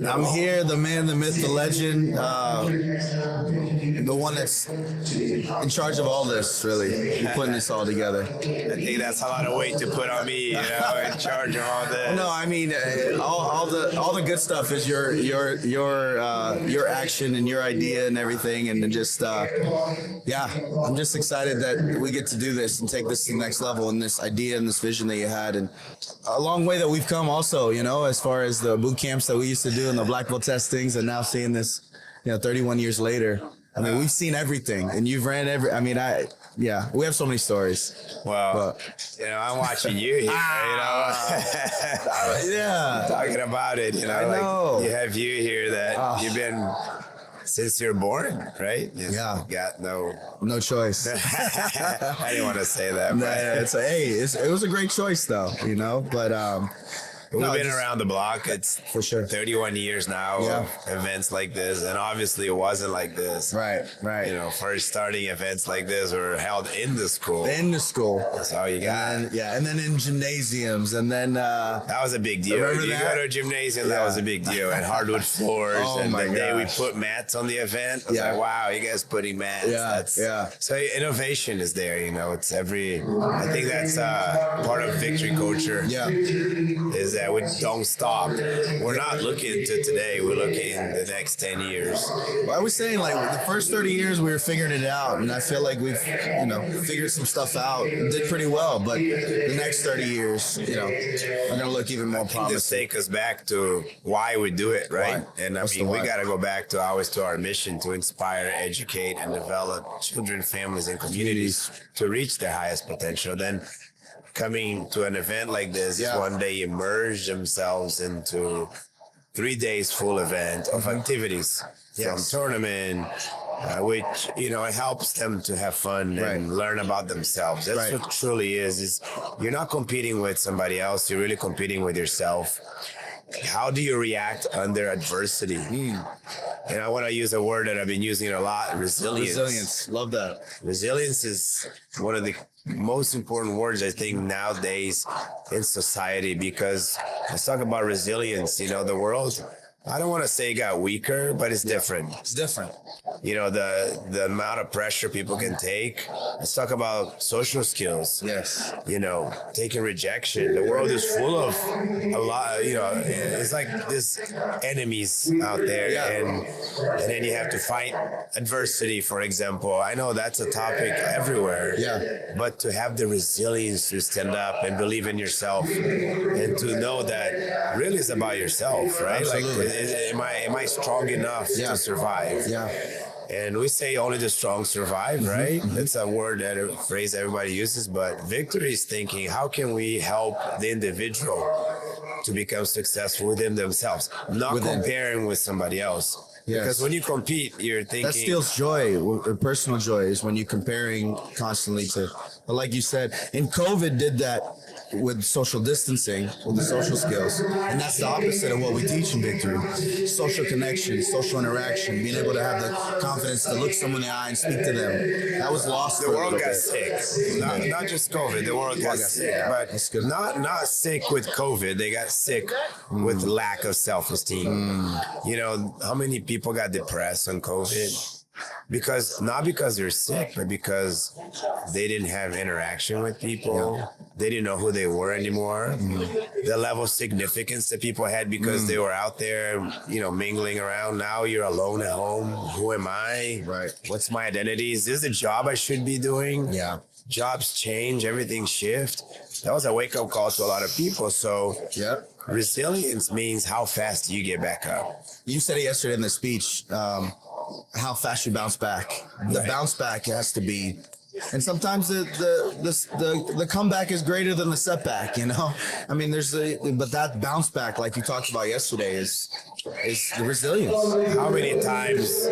I'm here, the man, the myth, the legend, the one that's in charge of all this, really, putting this all together. I think that's a lot of weight to put on me, in charge of all this. No, I mean, all the good stuff is your action and your idea and everything, and then just I'm just excited that we get to do this and take this to the next level, and this idea and this vision that you had, and a long way that we've come also, as far as the boot camps that we used to do and the black belt testings, and now seeing this, 31 years later. I mean, we've seen everything, and you've ran we have so many stories. Well, I'm watching you here, yeah, talking about it, I know. Like you have you here that you've been since you're born, right? Yeah. Got no choice. I didn't want to say that. But it was a great choice though, but we've been around the block. It's for sure 31 years now of events like this, and obviously it wasn't like this. Right. First starting events like this were held in the school. That's how you got. And then in gymnasiums, and then that was a big deal. Remember you go to a gymnasium, that was a big deal. And hardwood floors. And the day we put mats on the event, I was like, wow, you guys putting mats. So innovation is there. It's I think that's part of victory culture. Is that we don't stop. We're not looking to today. We're looking the next 10 years. Well, I was saying, the first 30 years we were figuring it out, and I feel like we've, figured some stuff out, did pretty well. But the next 30 years, are going to look even more promising. This take us back to why we do it, right? Why? And we got to go back to our mission to inspire, educate, and develop children, families, and communities to reach their highest potential. Then coming to an event like this is one day immerse themselves into 3 days full event of activities from tournament, which, it helps them to have fun and learn about themselves. That's what truly is you're not competing with somebody else. You're really competing with yourself. How do you react under adversity? And I want to use a word that I've been using a lot, resilience. Love that. Resilience is one of the most important words, I think, nowadays in society, because let's talk about resilience. The world, I don't want to say it got weaker, but it's different. It's different. The amount of pressure people can take. Let's talk about social skills. Yes. Taking rejection. The world is full of a lot, it's like there's enemies out there. And then you have to fight adversity, for example. I know that's a topic everywhere. Yeah. But to have the resilience to stand up and believe in yourself, and to know that really it's about yourself, right? Absolutely. Am I strong enough to survive? Yeah. And we say only the strong survive, right? That's a phrase everybody uses, but victory is thinking, how can we help the individual to become successful within themselves, not comparing with somebody else. Yes. Because when you compete, you're thinking... That steals joy, personal joy, is when you're comparing constantly to... But like you said, and COVID did that with social distancing, with the social skills. And that's the opposite of what we teach in victory. Social connection, social interaction, being able to have the confidence to look someone in the eye and speak to them. That was lost. The world got sick. Not just COVID, the world got sick. But not sick with COVID. They got sick with lack of self-esteem. How many people got depressed on COVID? Not because they're sick, but because they didn't have interaction with people. They didn't know who they were anymore. The level of significance that people had because they were out there, mingling around. Now you're alone at home. Who am I? Right. What's my identity? Is this the job I should be doing? Yeah. Jobs change, everything shift. That was a wake-up call to a lot of people. So resilience means how fast do you get back up? You said it yesterday in the speech, how fast you bounce back. The bounce back has to be, and sometimes the comeback is greater than the setback. I mean, but that bounce back, like you talked about yesterday, is the resilience. How many times,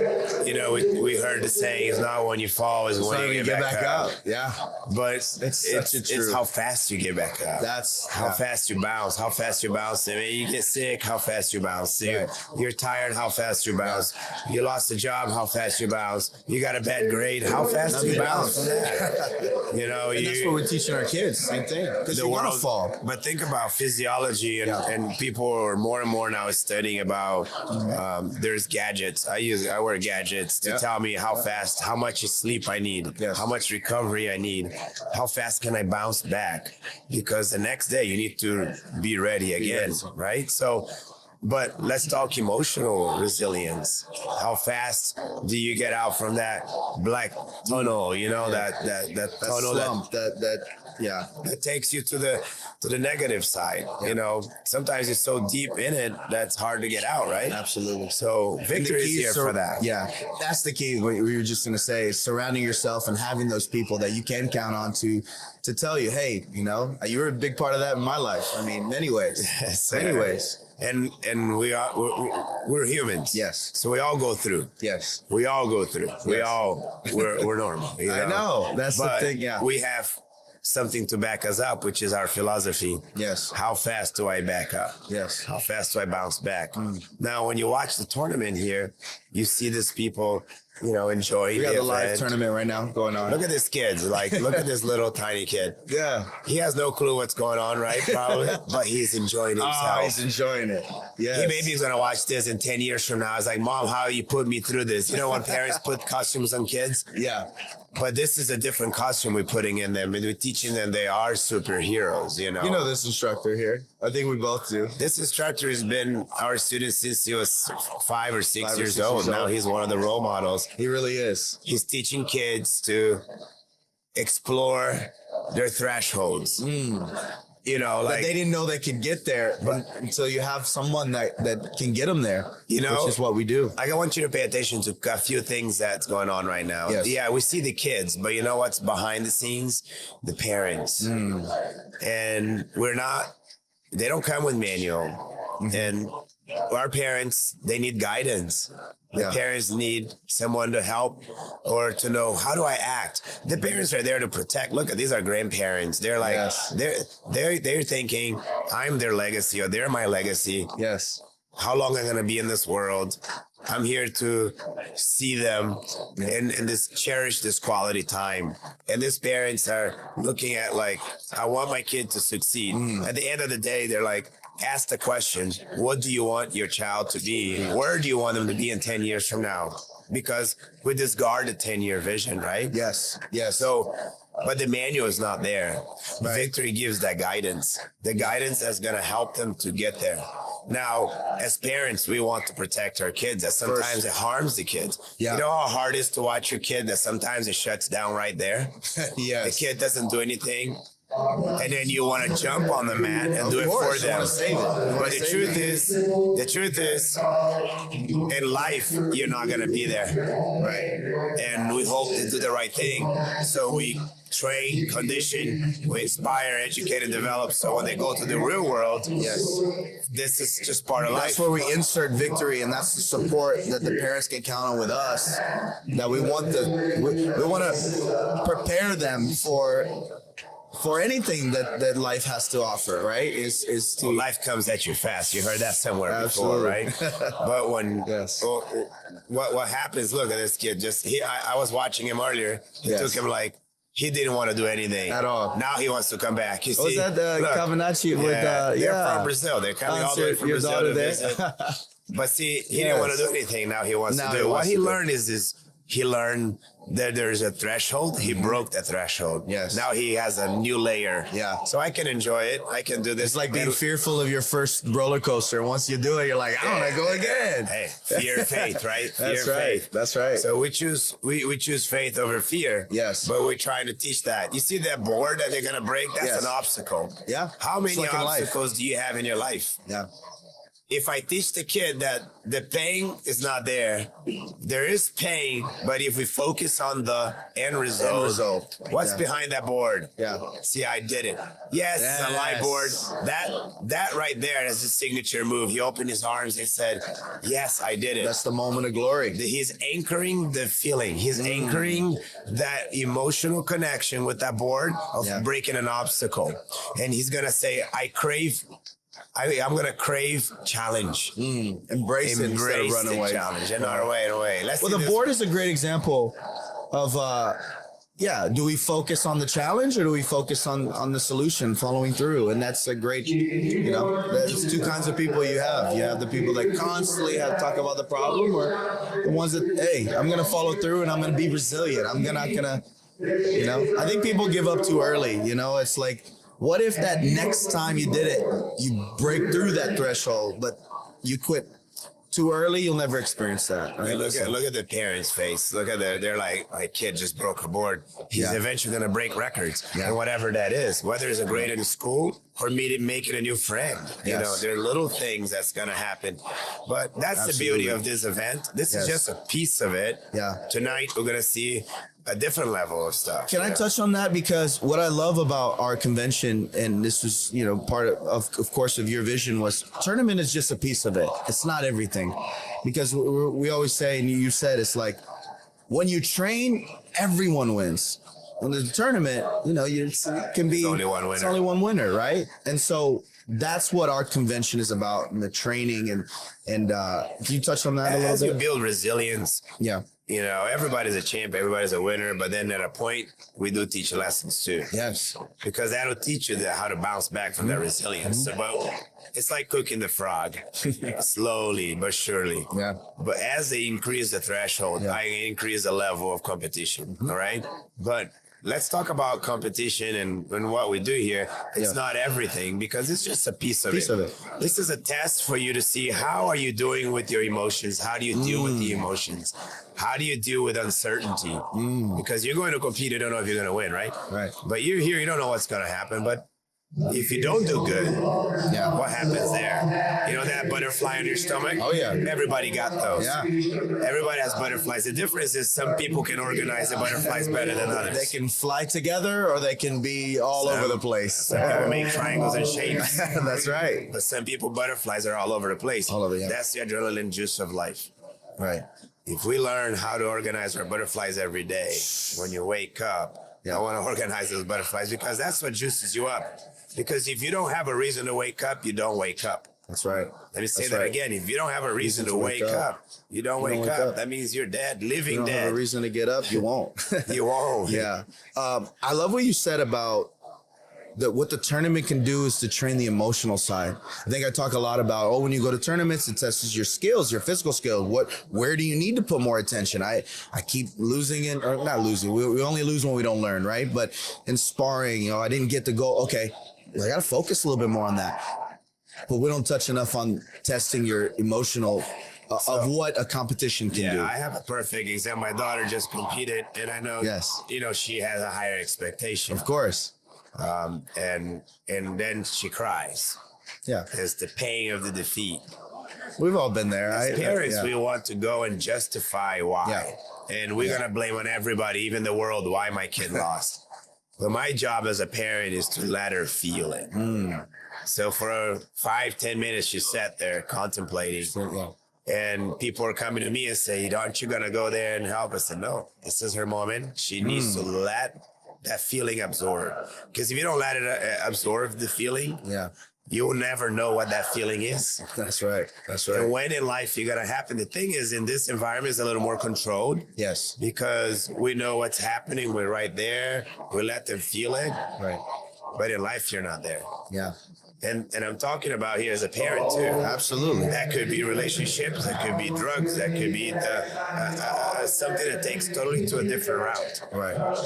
we heard the saying, "It's not when you fall, it's when you get back up." Yeah, but it's how fast you get back up. That's how fast you bounce. How fast you bounce. I mean, you get sick. How fast you bounce. You're tired. How fast you bounce. You lost a job. How fast you bounce. You got a bad grade. How fast you bounce from that. You know, And that's what we're teaching our kids. Same thing. Because you want to fall. But think about physiology, and people are more and more now studying about. There's gadgets. I wear gadgets to tell me how fast, how much sleep I need, how much recovery I need, how fast can I bounce back, because the next day you need to be ready again, right? So. But let's talk emotional resilience. How fast do you get out from that black tunnel? You know, that tunnel slump, that takes you to the negative side. You know, sometimes you're so deep in it that's hard to get out, right? Absolutely. So victory is here for that. Yeah, that's the key. What we were just gonna say is surrounding yourself and having those people that you can count on to tell you, hey, you know, you were a big part of that in my life. I mean, many ways. Yes, many ways. And we're humans. Yes. So we all go through. Yes. We all go through. We're normal. You know? I know. That's but the thing. Yeah. We have something to back us up, which is our philosophy. Yes. How fast do I back up? Yes. How fast do I bounce back? Now, when you watch the tournament here, you see these people, you know, enjoy. We got the live tournament right now going on. Look at this kid. Like, look at this little tiny kid. Yeah. He has no clue what's going on, right? Probably. But he's enjoying himself. Oh, he's enjoying it. Yeah. He maybe he's going to watch this in 10 years from now. It's like, Mom, how you put me through this? You know, when parents put costumes on kids? Yeah. But this is a different costume we're putting in them, and we're teaching them they are superheroes, you know. You know this instructor here. I think we both do. This instructor has been our student since he was 5 or 6 years old. Now he's one of the role models. He really is. He's teaching kids to explore their thresholds. You know, like but they didn't know they could get there until you have someone that can get them there. You know, which is what we do. I want you to pay attention to a few things that's going on right now. Yes. Yeah, we see the kids, but you know what's behind the scenes? The parents. And they don't come with manual. And our parents, they need guidance. The parents need someone to help or to know, how do I act? The parents are there to protect. Look, these are grandparents. They're like, they're thinking, I'm their legacy or they're my legacy. Yes. How long am I going to be in this world? I'm here to see them and cherish this quality time. And these parents are looking at like, I want my kid to succeed. At the end of the day, they're like, ask the question, what do you want your child to be? Where do you want them to be in 10 years from now? Because we discard the 10-year vision, right? Yes. Yes. So, but the manual is not there. Right. Victory gives that guidance. The guidance that's going to help them to get there. Now, as parents, we want to protect our kids. That sometimes it harms the kids. Yeah. You know how hard it is to watch your kid that sometimes it shuts down right there? Yes. The kid doesn't do anything. And then you want to jump on the mat and do it for them. But the truth is, in life, you're not going to be there. Right. And we hope to do the right thing. So we train, condition, we inspire, educate, and develop. So when they go to the real world, this is just part of life. That's where we insert victory, and that's the support that the parents can count on with us. That we want we want to prepare them for anything that life has to offer, right? Is to life comes at you fast. You heard that somewhere before, right? But when what happens? Look at this kid. I was watching him earlier. It took him like. He didn't want to do anything at all. Now he wants to come back. You see, was that Cavanacci with? They're from Brazil. They're coming all the way from Brazil to visit. But see, he didn't want to do anything. Now he wants to do it. What he learned is he learned that there's a threshold. He broke that threshold. Yes. Now he has a new layer. Yeah. So I can enjoy it. I can do this. It's like being fearful of your first roller coaster. Once you do it, you're like, I want to go again. Hey, fear, faith, right? That's right. Faith. That's right. So we choose faith over fear. Yes. But we're trying to teach that. You see that board that they're gonna break? That's an obstacle. Yeah. How many obstacles do you have in your life? Yeah. If I teach the kid that the pain is not there is pain, but if we focus on the end result, what's behind that board? Yeah. See, I did it. Yes, a light board. That right there is his signature move. He opened his arms and said, yes, I did it. That's the moment of glory. He's anchoring the feeling. He's anchoring that emotional connection with that board of breaking an obstacle. And he's going to say, I'm going to crave challenge. Embrace it instead of run away. Challenge and our way. The board is a great example of yeah, do we focus on the challenge or do we focus on the solution, following through? And that's a great, there's two kinds of people you have. You have the people that constantly have talk about the problem, or the ones that, hey, I'm going to follow through and I'm going to be resilient. I'm not going to, I think people give up too early. It's like, what if that next time you did it, you break through that threshold, but you quit too early, you'll never experience that. Right? Look at the parents' face. Look at they're like, my kid just broke a board. He's eventually going to break records, and whatever that is, whether it's a grade in school or making a new friend. There are little things that's going to happen. But that's the beauty of this event. This is just a piece of it. Yeah. Tonight, we're going to see a different level of stuff. Can I touch on that? Because what I love about our convention, and this was, part of course, of your vision, was tournament is just a piece of it. It's not everything. Because we always say, and you said, it's like, when you train, everyone wins. When there's a tournament, it can be only one winner. It's only one winner, right? And so that's what our convention is about, and the training. And can you touch on that a little bit? As you build resilience. Yeah. Everybody's a champ, everybody's a winner, but then at a point, we do teach lessons too. Yes. Because that'll teach you how to bounce back from that resilience. But it's like cooking the frog, slowly but surely. Yeah. But as they increase the threshold, I increase the level of competition, all right? But let's talk about competition and what we do here. It's not everything, because it's just a piece of it. This is a test for you to see, how are you doing with your emotions? How do you deal with the emotions? How do you deal with uncertainty? Because you're going to compete, you don't know if you're going to win, right? Right. But you're here, you don't know what's going to happen. But if you don't do good, what happens there? That butterfly on your stomach? Oh, yeah. Everybody got those. Yeah. Everybody has butterflies. The difference is some people can organize the butterflies better than others. They can fly together, or they can be all over the place. Some people make triangles and shapes. That's right. But some people, butterflies are all over the place. All over, yeah. That's the adrenaline juice of life. Right. If we learn how to organize our butterflies every day, when you wake up, I want to organize those butterflies, because that's what juices you up. Because if you don't have a reason to wake up, you don't wake up. That's right. Let me say that again. If you don't have a reason to wake up, you don't wake up. That means you're dead, living dead. If you don't have a reason to get up, you won't. You won't. Yeah. I love what you said about what the tournament can do is to train the emotional side. I think I talk a lot about, when you go to tournaments, it tests your skills, your physical skills. Where do you need to put more attention? I keep losing or not losing. We only lose when we don't learn, right? But in sparring, I didn't get the goal. Okay, I got to focus a little bit more on that. But we don't touch enough on testing your emotional of what a competition can do. I have a perfect example. My daughter just competed, and I know, she has a higher expectation. Of course. And then she cries. Yeah. It's the pain of the defeat. We've all been there. As parents, we want to go and justify why. Yeah. And we're going to blame on everybody, even the world, why my kid lost. But my job as a parent is to let her feel it. So for 5-10 minutes, she sat there contemplating. And people are coming to me and say, aren't you going to go there and help? I said, no, this is her moment. She needs to let that feeling absorb. Because if you don't let it absorb the feeling, you will never know what that feeling is. That's right. That's right. And when in life you're going to happen, the thing is, in this environment, it's a little more controlled. Yes. Because we know what's happening. We're right there. We let them feel it. Right. But in life, you're not there. Yeah. And I'm talking about here as a parent too. Absolutely. That could be relationships. That could be drugs. That could be something that takes totally to a different route. Right.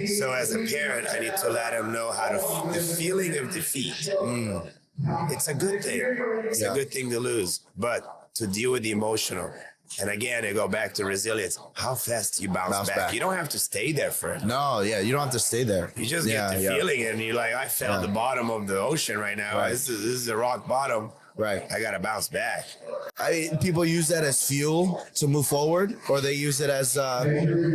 So as a parent, I need to let them know the feeling of defeat. It's a good thing. It's a good thing to lose, but to deal with the emotional. And again, I go back to resilience. How fast do you bounce back? You don't have to stay there forever. No, you don't have to stay there. You just get the feeling, and you're like, I fell at the bottom of the ocean right now. Right. This is the rock bottom. Right. I got to bounce back. People use that as fuel to move forward, or they use it as a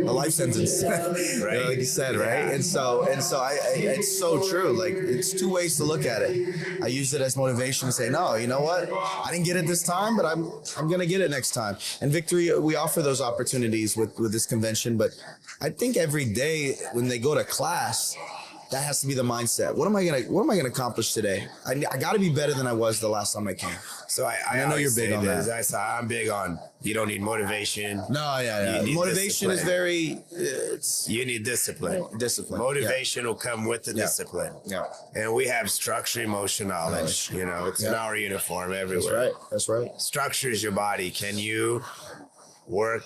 life sentence, right? Like you said, right? And so, it's so true. Like, it's two ways to look at it. I use it as motivation to say, no, you know what? I didn't get it this time, but I'm gonna get it next time. And Victory, we offer those opportunities with this convention. But I think every day when they go to class, That has to be the mindset. What am I gonna accomplish today? I got to be better than I was the last time I came. So I know you're big on that. I'm big on, you don't need motivation. No, yeah. You need Motivation is discipline. very. You need discipline. Discipline. Motivation will come with the discipline. Yeah. And we have structure, emotion, knowledge. You know, it's in our uniform everywhere. That's right. Structure is your body. Can you work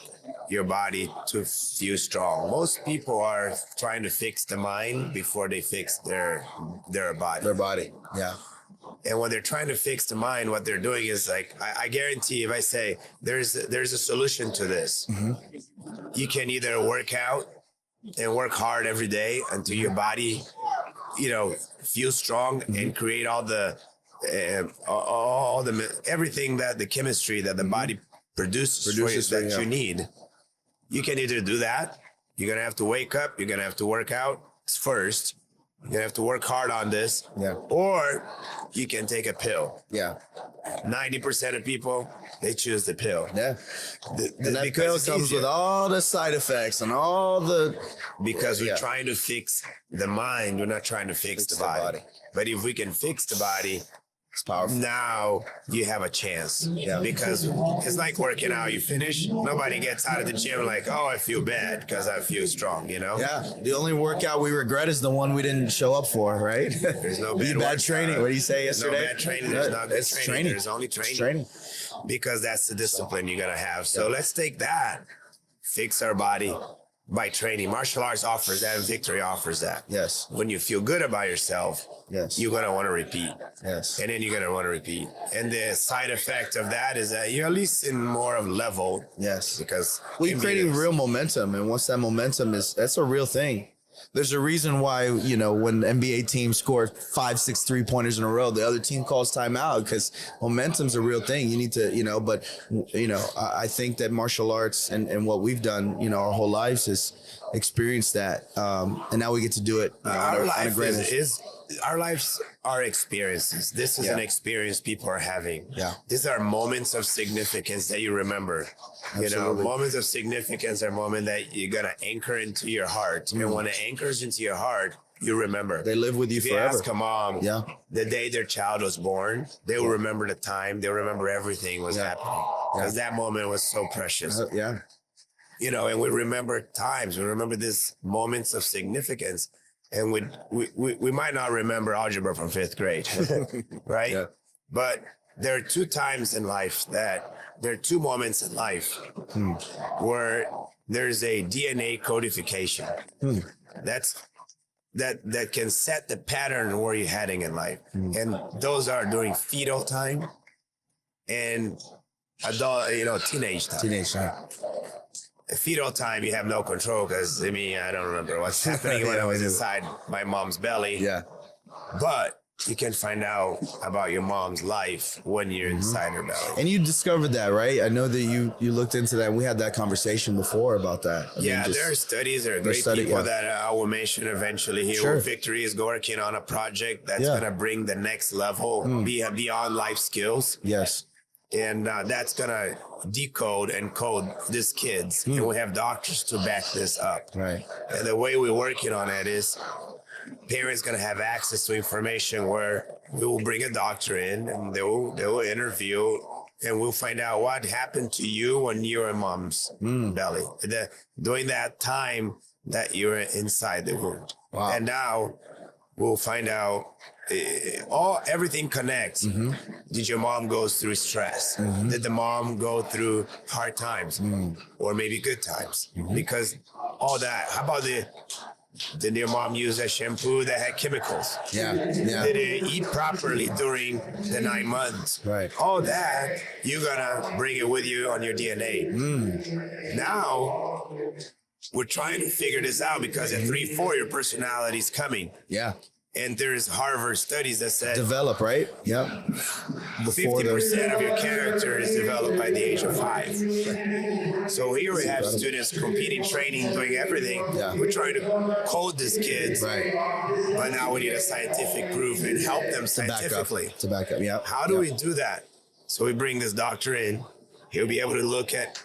your body to feel strong? Most people are trying to fix the mind before they fix their body. Their body. Yeah. And when they're trying to fix the mind, what they're doing is like, I guarantee if I say there's a solution to this, you can either work out and work hard every day until your body, you know, feels strong and create all the everything that the chemistry that the body produces for you, that you need. You can either do that. You're going to have to wake up. You're going to have to work out first. You're going to have to work hard on this. Yeah. Or you can take a pill. Yeah. 90% of people, they choose the pill. Yeah. And that pill comes with all the side effects and all the... Because we're trying to fix the mind. We're not trying to fix the body. But if we can fix the body, it's powerful. Now you have a chance. Yeah. Because it's like working out. You finish, nobody gets out of the gym like, oh, I feel bad because I feel strong, you know? Yeah. The only workout we regret is the one we didn't show up for, right? There's no bad training. What did you say yesterday? No bad training. There's not good training. There's only training. It's training. Because that's the discipline you're going to have. So let's take that, fix our body by training. Martial arts offers that and victory offers that. Yes. When you feel good about yourself, you're going to want to repeat. Yes. And then you're going to want to repeat. And the side effect of that is that you're at least in more of level. Yes. Because you're creating real momentum. And once that momentum that's a real thing. There's a reason why, you know, when NBA teams score 5-6 3-pointers in a row, the other team calls timeout because momentum's a real thing. You need to, you know, but, you know, I think that martial arts and what we've done, you know, our whole lives is experience that. And now we get to do it. Our lives are experiences. This is an experience people are having. Yeah. These are moments of significance that you remember. Absolutely. You know, moments of significance are moments that you're going to anchor into your heart. And when it anchors into your heart, you remember. They live with you forever. If you ask a mom, the day their child was born, they will remember the time. They'll remember everything was happening. Because that moment was so precious. You know, and we remember times. We remember these moments of significance. And we might not remember algebra from 5th grade, right? Yeah. But there are two moments in life where there's a DNA codification that can set the pattern where you're heading in life. And those are during fetal time and teenage time. Teenage time. Fetal time, you have no control because, I mean, I don't remember what's happening when I was inside my mom's belly. Yeah. But you can find out about your mom's life when you're inside her belly. And you discovered that, right? I know that you looked into that. And we had that conversation before about that. There are studies. There are great people that I will mention eventually here. Sure. Victory is working on a project that's going to bring the next level beyond life skills. Yes. And that's going to decode and code these kids. And we have doctors to back this up. Right. And the way we're working on it is parents going to have access to information where we will bring a doctor in and they will interview and we'll find out what happened to you when you were in mom's belly. During that time that you were inside the womb. Wow. And now we'll find out everything connects. Did your mom go through stress? Did the mom go through hard times or maybe good times? Because all that. How about did your mom use a shampoo that had chemicals? Yeah. Did it eat properly during the 9 months? Right. All that, you're gonna bring it with you on your DNA. Now we're trying to figure this out because at 3-4 your personality is coming. Yeah. And there's Harvard studies that said develop, right? Yep. 50% of your character is developed by the age of 5. So here we have students competing, training, doing everything. Yeah. We're trying to code these kids. Right. But now we need a scientific proof and help them scientifically. To back up, yeah. How do we do that? So we bring this doctor in. He'll be able to look at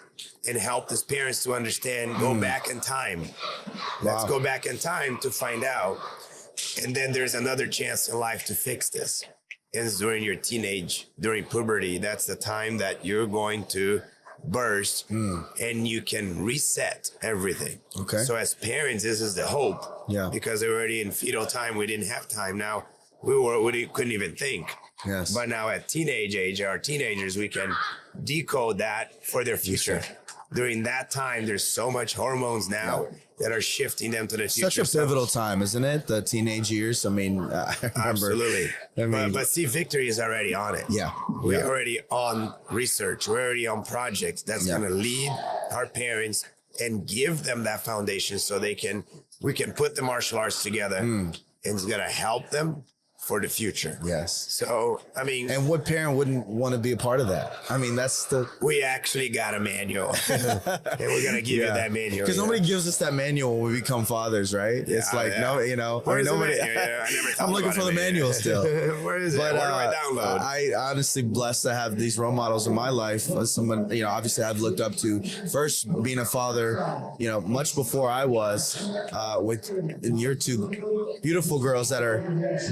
and help his parents to understand, go back in time. Let's go back in time to find out And then there's another chance in life to fix this. And it's during your during puberty. That's the time that you're going to burst and you can reset everything. Okay. So as parents, this is the hope. Yeah. Because they're already in fetal time. We didn't have time. Now we couldn't even think. Yes. But now at teenage age, our teenagers, we can decode that for their future. During that time, there's so much hormones now that are shifting them to the future. Such a pivotal time, isn't it? The teenage years. I mean, I remember. Absolutely. I mean, but see, Victory is already on it. Yeah. We're already on research. We're already on projects that's going to lead our parents and give them that foundation so we can put the martial arts together and it's going to help them for the future. Yes. So, I mean. And what parent wouldn't want to be a part of that? I mean, we actually got a manual. And we're going to give you that manual. Because nobody gives us that manual when we become fathers, right? It's like, no, you know. Where's nobody. I'm looking for the manual still. Where is it? Where do I download? I honestly blessed to have these role models in my life. Someone, you know, obviously I've looked up to. First, being a father, you know, much before I was, with your two beautiful girls that are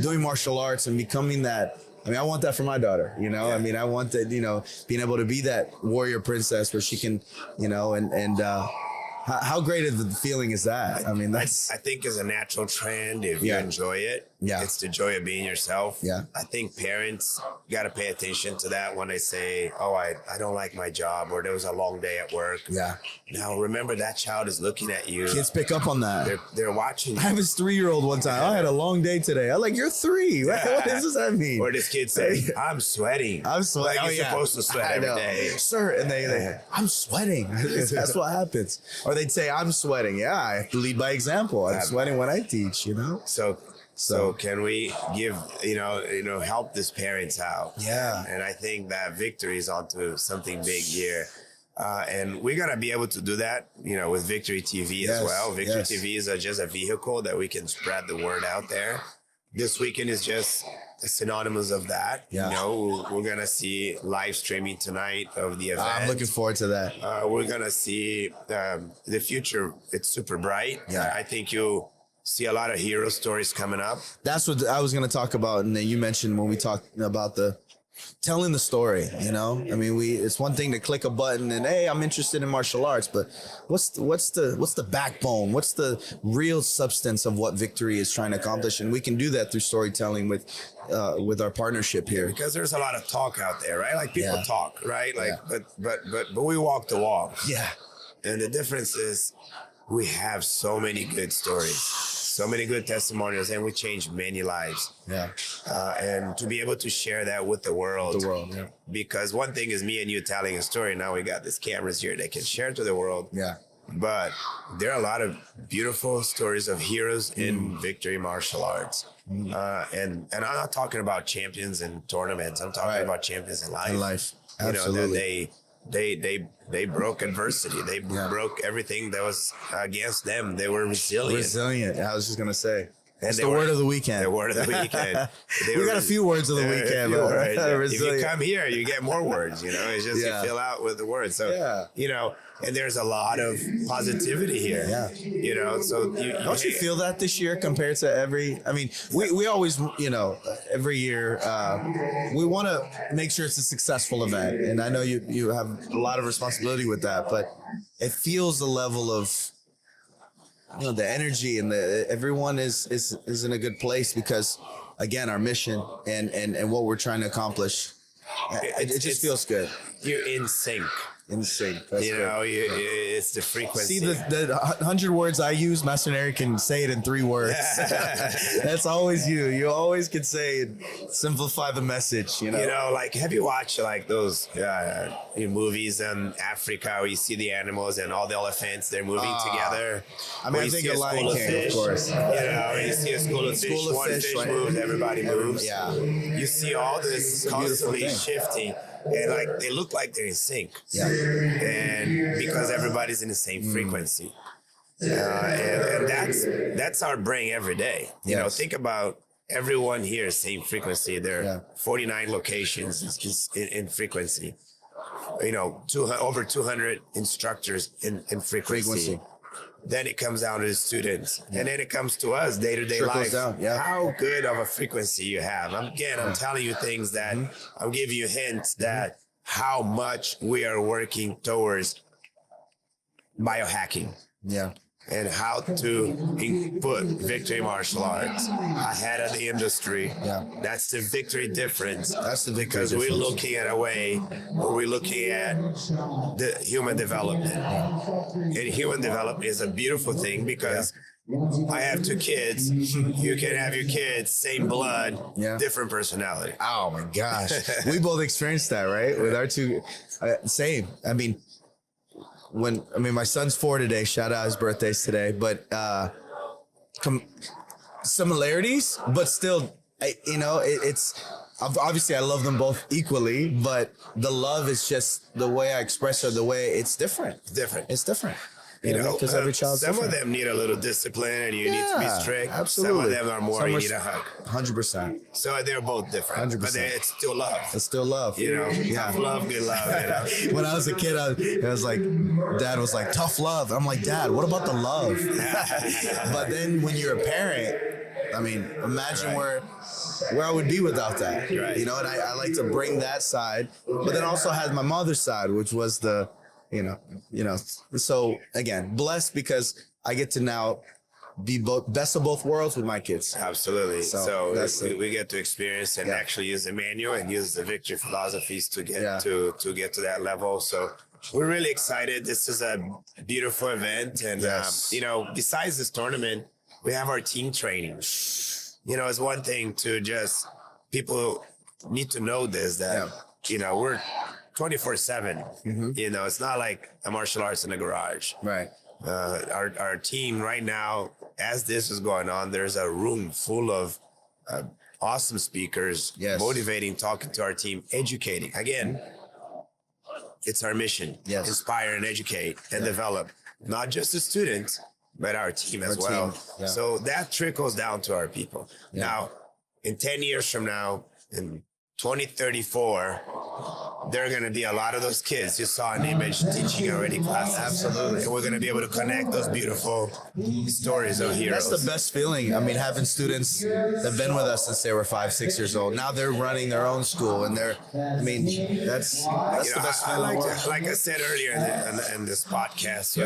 doing martial arts and becoming that. I mean, I want that for my daughter, you know. I mean, I want that, you know, being able to be that warrior princess where she can, you know, and how great of the feeling is that? I mean, I think is a natural trend if you enjoy it. Yeah. It's the joy of being yourself. Yeah. I think parents got to pay attention to that when they say, oh, I don't like my job or there was a long day at work. Yeah. Now, remember that child is looking at you. Kids pick up on that. They're watching. I have this 3-year-old one time. I had a long day today. I'm like, you're 3. What does that mean? Or this kid say, I'm sweating. I'm sweating. Like you're supposed to sweat every day. Sir, and they I'm sweating. That's what happens. Or they'd say, I'm sweating. Yeah, I have to lead by example. I'm sweating when I teach, you know? So can we give, help these parents out? Yeah. And I think that Victory is onto something big here. And we're going to be able to do that, with Victory TV as well. Victory TV is just a vehicle that we can spread the word out there. This weekend is just synonymous of that. Yeah. We're going to see live streaming tonight of the event. I'm looking forward to that. We're going to see the future. It's super bright. Yeah. I think you'll see a lot of hero stories coming up. That's what I was going to talk about. And then you mentioned when we talked about telling the story, I mean, it's one thing to click a button and, hey, I'm interested in martial arts, but what's the backbone? What's the real substance of what Victory is trying to accomplish? And we can do that through storytelling with our partnership here. Because there's a lot of talk out there, right? Like people talk, right? Like, but we walk the walk. Yeah. And the difference is we have so many good stories, so many good testimonials, and we changed many lives. Yeah. And to be able to share that with the world. Yeah. Because one thing is me and you telling a story. Now we got these cameras here that can share to the world. Yeah. But there are a lot of beautiful stories of heroes in Victory martial arts. And I'm not talking about champions in tournaments. I'm talking about champions in life. In life. Absolutely. They broke adversity. They broke everything that was against them. They were resilient. I was just going to say. And the word of the weekend. The word of the weekend. We got a few words of the weekend. If you come here, you get more words, It's just you fill out with the words. So, and there's a lot of positivity here. Yeah. So don't you feel that this year compared to we always, every year, we want to make sure it's a successful event. And I know you have a lot of responsibility with that, but it feels the level of, the energy and everyone is in a good place because, again, our mission and what we're trying to accomplish, it just feels good. You're in sync. In sync. It's the frequency. See, the 100 words I use, Master Nery can say it in 3 words. That's always you. You always can say it, simplify the message, like, have you watched like those movies in Africa where you see the animals and all the elephants, they're moving together? I mean, I think of Lion King, of course. You see a school of fish, one fish moves, everybody moves. Yeah. You see all this constantly shifting. And like they look like they're in sync, and because everybody's in the same frequency, and that's our brain every day. Think about everyone here, same frequency. There are 49 locations in frequency. Over 200 instructors in frequency. then it comes down to the students, and then it comes to us day-to-day life. Down, yeah. How good of a frequency you have. I'm telling you things that I'm giving you hints that how much we are working towards biohacking. Yeah. And how to put victory martial arts ahead of the industry. Yeah. That's the victory difference. That's the victory because difference. we're looking at a way where we're looking at the human development. And human development is a beautiful thing because I have 2 kids. You can have your kids, same blood, different personality. Oh my gosh. We both experienced that, right? With our 2, same. I mean, my son's 4 today. Shout out, his birthday's today. But similarities, but still, it's obviously I love them both equally. But the love is just the way I express it. The way it's different. It's different. Because every child's some different. of them need a little discipline, and you need to be strict. Absolutely. Some of them are more you need a hug. 100%. So they're both different. 100%. But it's still love. It's still love. Tough love, good love. When I was a kid, I was like, Dad was like, tough love. I'm like, Dad, what about the love? But then when you're a parent, I mean, imagine where I would be without that. Right. And I like to bring that side, but then also had my mother's side, which was the, so again, blessed because I get to now be both best of both worlds with my kids. Absolutely. So we get to experience and Yeah. actually use the manual and use the victory philosophies to get to get to that level. So we're really excited. This is a beautiful event, and besides this tournament, we have our team training. It's one thing to just people need to know this that we're 24/7. It's not like a martial arts in the garage. Right. Our team right now, as this is going on, there's a room full of awesome speakers, motivating, talking to our team, educating. Again, it's our mission: inspire and educate and develop not just the students, but our team as well. Yeah. So that trickles down to our people. Now, in 10 years from now, in 2034, there are going to be a lot of those kids you saw an image teaching already classes. Absolutely. And we're going to be able to connect those beautiful stories of heroes. That's the best feeling. I mean, having students that have been with us since they were 5, 6 years old. Now they're running their own school, and that's the best feeling. Like I said earlier in this podcast,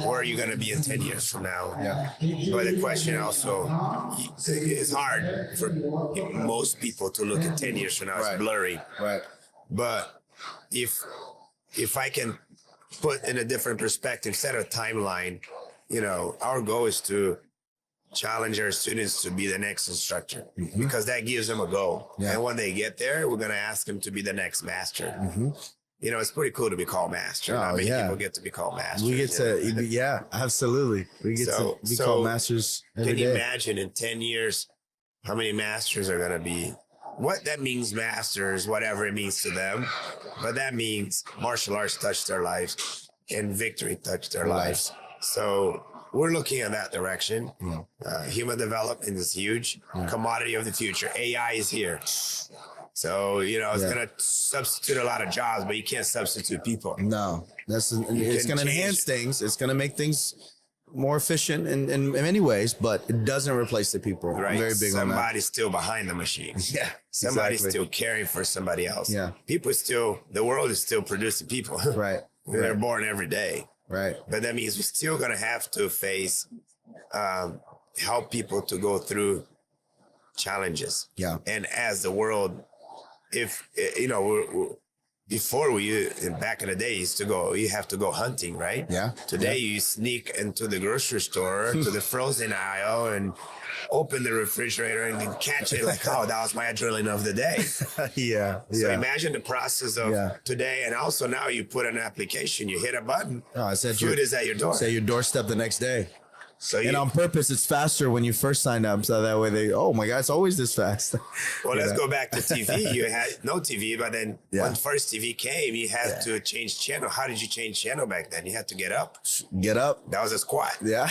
where are you going to be in 10 years from now? Yeah. But the question also is hard for most people to look at 10 years from now. It's blurry. Right. But if I can put in a different perspective, set a timeline, our goal is to challenge our students to be the next instructor, because that gives them a goal. Yeah. And when they get there, we're going to ask them to be the next master. It's pretty cool to be called master. Not many people get to be called master. We get to, absolutely. We get to be called masters every day. Can you imagine in 10 years how many masters are going to be? What that means, masters, whatever it means to them. But that means martial arts touched their lives and victory touched their lives. So we're looking in that direction. Human development is huge. Commodity of the future. AI is here. So, it's going to substitute a lot of jobs, but you can't substitute people. No, it's going to enhance things. It's going to make things more efficient in many ways, but it doesn't replace the people. Right. I'm very big on that. Somebody's still behind the machine. Yeah. Somebody's still caring for somebody else. Yeah. The world is still producing people. Right. They're born every day. Right. But that means we're still going to have to face, help people to go through challenges. Yeah. And as the world, before back in the day, you have to go hunting, right? Yeah. Today you sneak into the grocery store, to the frozen aisle, and open the refrigerator and then catch it like, oh, that was my adrenaline of the day. So imagine the process of today. And also now you put an application, you hit a button, food is at your door. It's at your doorstep the next day. So and on purpose, it's faster when you first sign up. So that way oh my God, it's always this fast. Well, let's go back to TV. You had no TV, but then when first TV came, you had to change channel. How did you change channel back then? You had to get up. That was a squat. Yeah.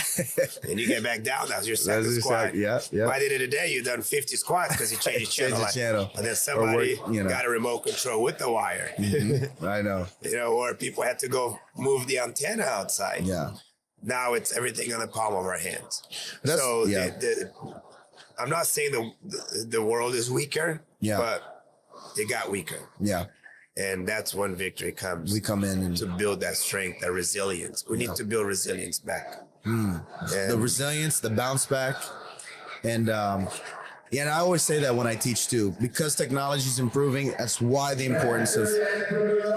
And you get back down. That was your second squat. By the end of the day, you've done 50 squats because you changed the channel. And then somebody got a remote control with the wire. I know. Or people had to go move the antenna outside. Yeah. now it's everything on the palm of our hands. That's- So yeah. I'm not saying the world is weaker, Yeah. but it got weaker. Yeah. And that's when victory comes. We come in and to build that strength, that resilience. We need to build resilience back. And the resilience, the bounce back. And yeah, and I always say that when I teach too, because technology is improving, that's why the importance of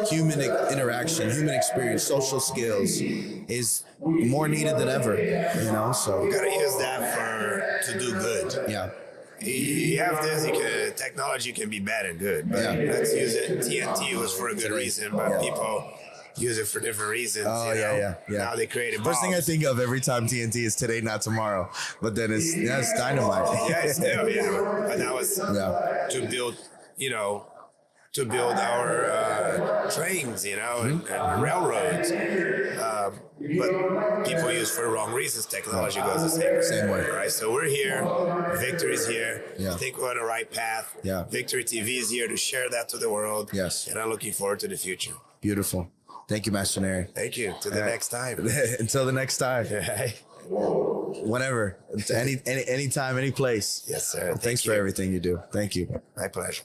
human interaction, human experience, social skills is more needed than ever, you know, so. you gotta use that to do good. Yeah. You have this, technology can be bad and good, but Yeah. let's use it. TNT was for a good reason, but people use it for different reasons. Oh, you know? yeah. Now they created First thing I bombs. think of every time TNT is today, not tomorrow. But then it's dynamite. Yeah, it's still, yeah. But that was to build, to build our trains, and railroads. But people use for the wrong reasons. Technology goes the Same way. Right. So we're here. Victory's here. Yeah. I think we're on the right path. Yeah. Victory TV is here to share that to the world. Yes. And I'm looking forward to the future. Beautiful. Thank you, Master Nery. Thank you. To the next time. Until the next time. Whenever. Any time, any place. Yes, sir. Thanks for everything you do. Thank you. My pleasure.